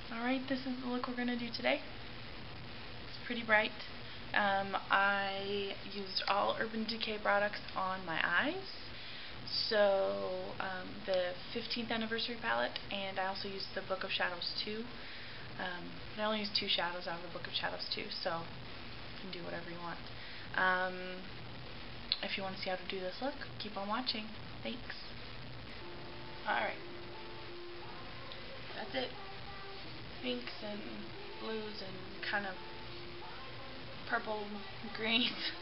Alright, this is the look we're going to do today. It's pretty bright. I used all Urban Decay products on my eyes. So, the 15th anniversary palette, and I also used the Book of Shadows 2. I only used 2 shadows out of the Book of Shadows 2, so you can do whatever you want. If you want to see how to do this look, keep on watching. Thanks. Alright. That's it. Pinks and blues and kind of purple greens.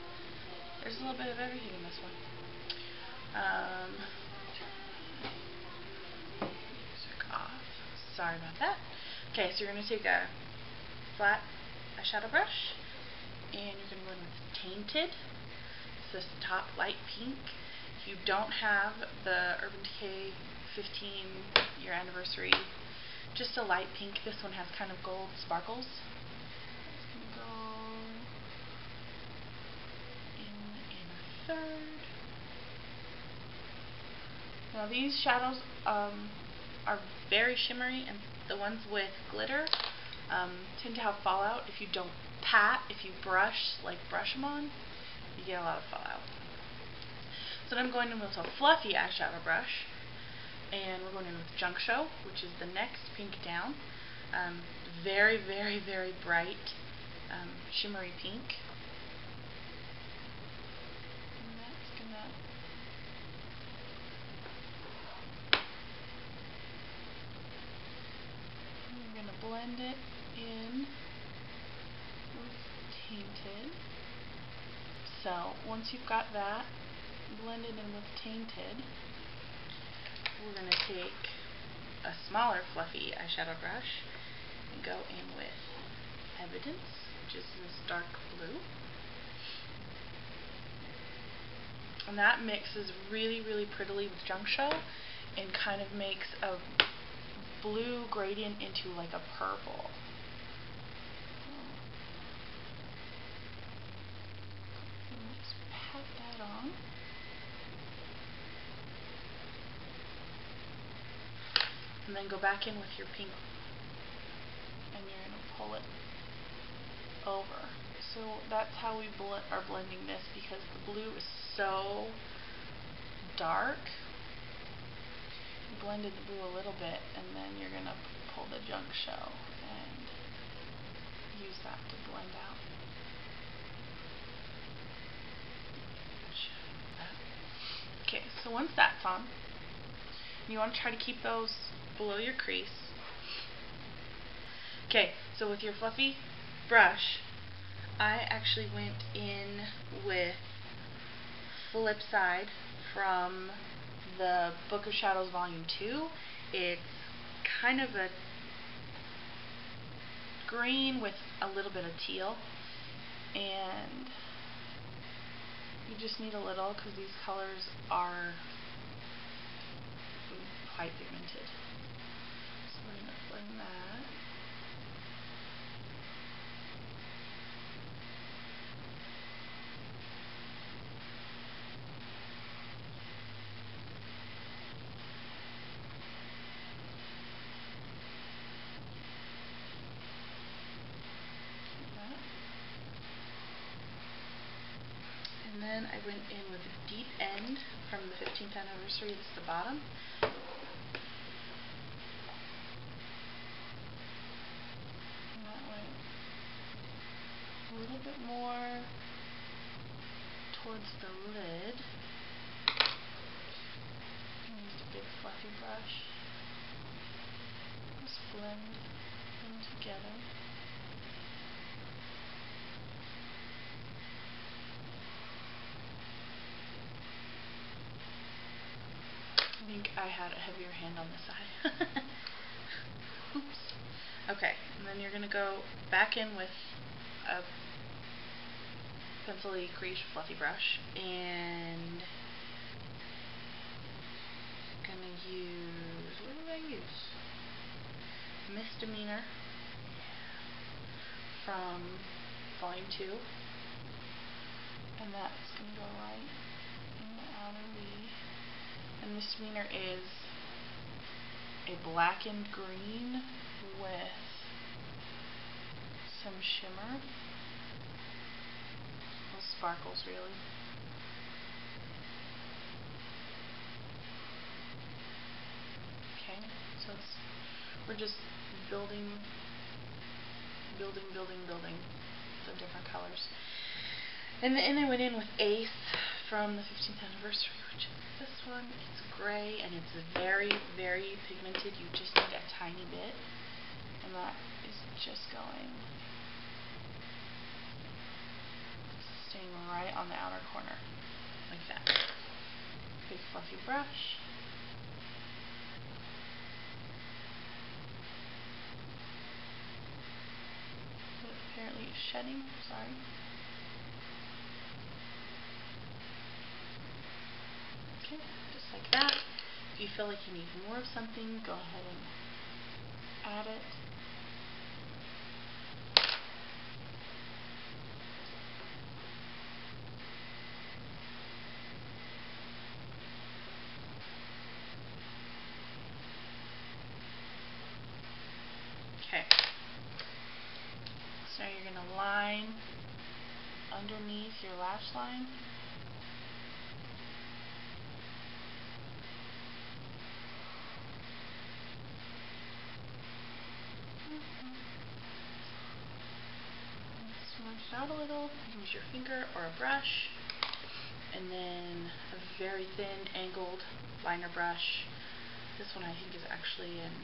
There's a little bit of everything in this one. Music off. Sorry about that. Okay, so you're going to take a flat eyeshadow brush and you're going to go in with Tainted. It's this top light pink. If you don't have the Urban Decay 15-year anniversary, just a light pink. This one has kind of gold sparkles. It's going to go in a third. Now these shadows are very shimmery, and the ones with glitter tend to have fallout. If you don't pat, if you brush them on, you get a lot of fallout. So then I'm going in with a fluffy eyeshadow brush, and we're going in with Junk Show, which is the next pink down. Very, very, very bright, shimmery pink. And that's gonna we're gonna blend it in with Tainted. So once you've got that blended in with Tainted, we're going to take a smaller fluffy eyeshadow brush and go in with Evidence, which is this dark blue. And that mixes really, really prettily with Junk Show and kind of makes a blue gradient into like a purple. Let's pat that on. And then go back in with your pink, and you're going to pull it over. So that's how we are blending this, because the blue is so dark. You blended the blue a little bit, and then you're going to pull the Junk Show and use that to blend out. Okay, so once that's on, you want to try to keep those below your crease. Okay, so with your fluffy brush, I actually went in with Flipside from the Book of Shadows Volume 2. It's kind of a green with a little bit of teal, and you just need a little because these colors are quite pigmented. So we're going to blend that. And then I went in with Deep End from the 15th anniversary. This is the bottom. And that went a little bit more towards the lid. I used a big fluffy brush. Just blend them together. I think I had a heavier hand on this side. Oops. Okay, and then you're going to go back in with a pencil-y crease fluffy brush, and going to use, what did I use? Misdemeanor from Volume 2, and that's going to go right in the outer V. And Misdemeanor is a blackened green with some shimmer. Those sparkles, really. Okay, so we're just building the different colors. And then I went in with Ace from the 15th anniversary, which is this one. It's gray and it's very, very pigmented. You just need a tiny bit. And that is just staying right on the outer corner, like that. Big fluffy brush. Apparently it's shedding, sorry. Okay, just like that. If you feel like you need more of something, go ahead and add it. Okay. So now you're going to line underneath your lash line. Smudge it out a little. You can use your finger or a brush. And then a very thin angled liner brush. This one I think is actually an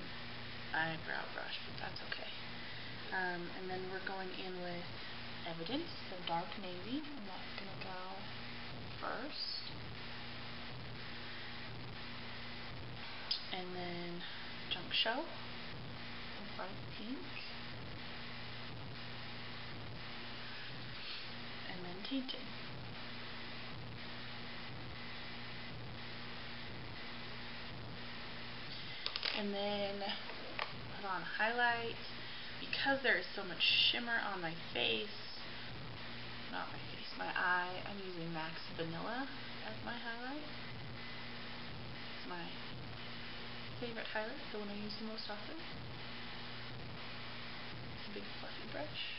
eyebrow brush, but that's okay. And then we're going in with Evidence, the dark navy, and that's going to go first. And then Junk Show, the bright pink. And then Tainted. And then put on highlight. Because there is so much shimmer on my face, not my face, my eye, I'm using Max Vanilla as my highlight. It's my favorite highlight, the one I use the most often. It's a big fluffy brush.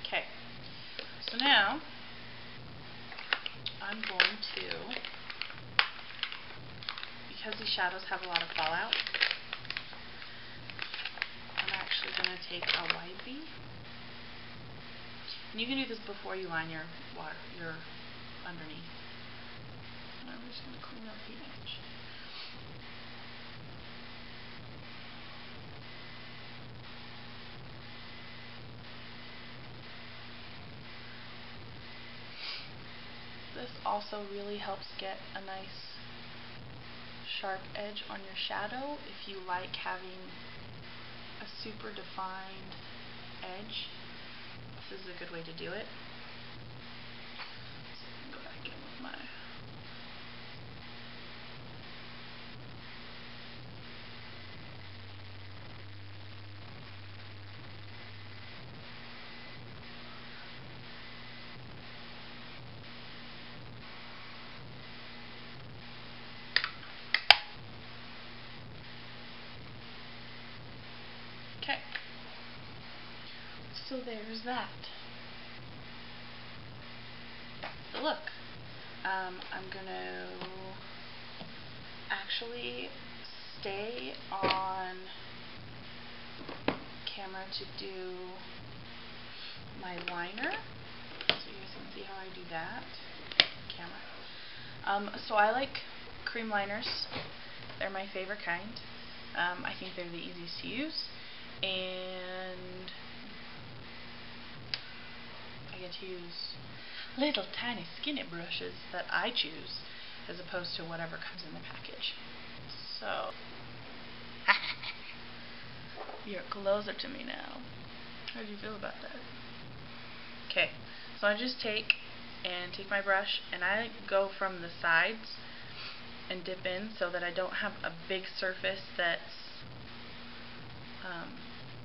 Okay, so now I'm going to, because these shadows have a lot of fallout, I'm actually going to take a wipey. And you can do this before you line your underneath. And I'm just going to clean up the edge. This also really helps get a nice sharp edge on your shadow if you like having a super defined edge. This is a good way to do it. So go back in with my okay. So there's that. That's the look. I'm gonna actually stay on camera to do my liner, so you guys can see how I do that. Camera. So I like cream liners. They're my favorite kind. I think they're the easiest to use, and I get to use little tiny skinny brushes that I choose as opposed to whatever comes in the package. So you're closer to me now. How do you feel about that? Okay, so I just take my brush and I go from the sides and dip in so that I don't have a big surface that's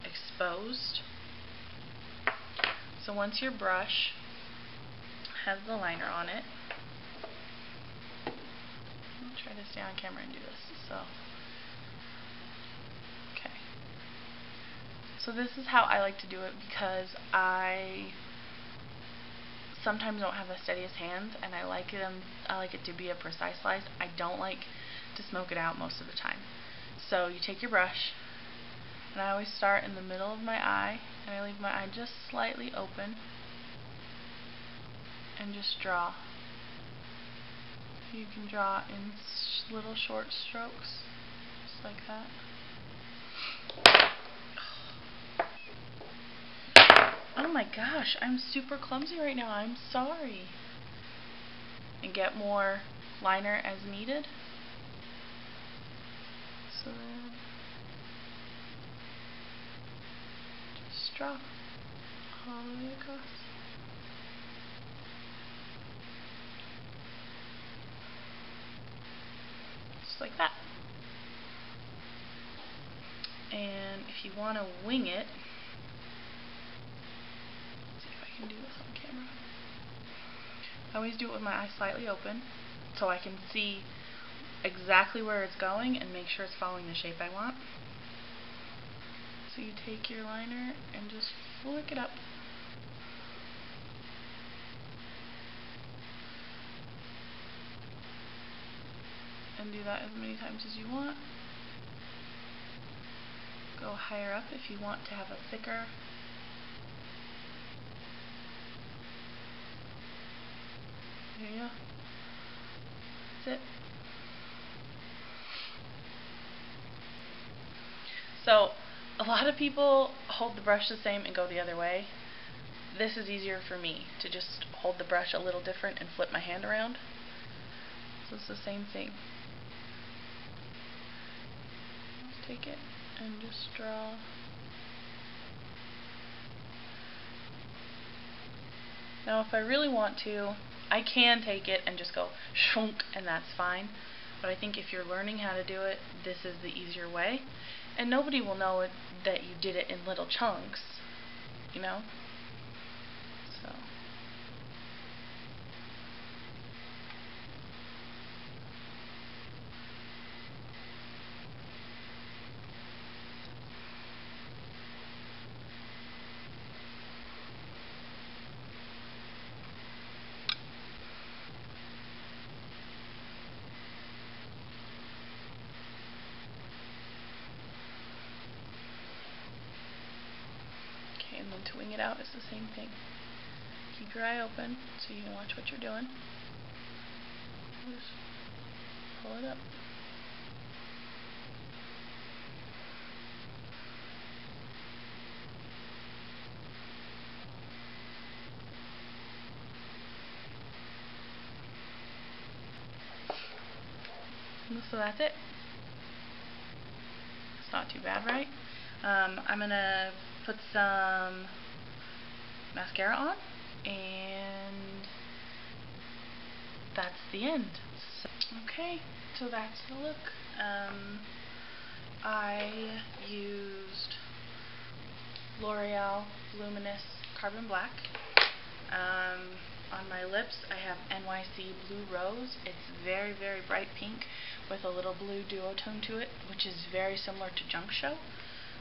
exposed. So once your brush has the liner on it, I'll try to stay on camera and do this. So, okay, So this is how I like to do it because I sometimes don't have the steadiest hands, and I like it to be a precise slice. I don't like to smoke it out most of the time. So you take your brush, and I always start in the middle of my eye, and I leave my eye just slightly open, and just draw. You can draw in little short strokes, just like that. Oh my gosh, I'm super clumsy right now. I'm sorry. And get more liner as needed. So then just draw all the way across. Just like that. And if you want to wing it, let's see if I can do this on camera. I always do it with my eyes slightly open so I can see exactly where it's going and make sure it's following the shape I want. So you take your liner and just flick it up. And do that as many times as you want. Go higher up if you want to have a thicker . There you go. That's it. So a lot of people hold the brush the same and go the other way. This is easier for me to just hold the brush a little different and flip my hand around. So it's the same thing. Just take it and just draw. Now if I really want to, I can take it and just go shunk, and that's fine. But I think if you're learning how to do it, this is the easier way. And nobody will know that you did it in little chunks, you know? So. And then to wing it out is the same thing. Keep your eye open so you can watch what you're doing. Just pull it up. So that's it. It's not too bad, right? I'm gonna put some mascara on, and that's the end. So, okay, so that's the look. I used L'Oreal Luminous Carbon Black. On my lips I have NYC Blue Rose. It's very, very bright pink with a little blue duotone to it, which is very similar to Junk Show.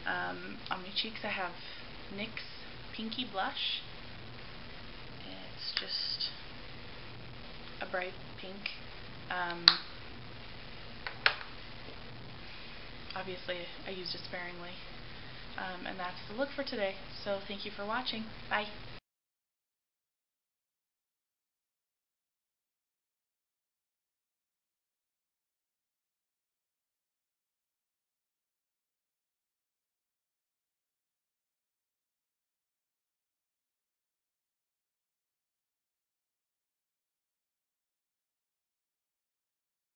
On my cheeks I have NYX Pinky Blush. It's just a bright pink. Obviously I used it sparingly. And that's the look for today. So thank you for watching. Bye.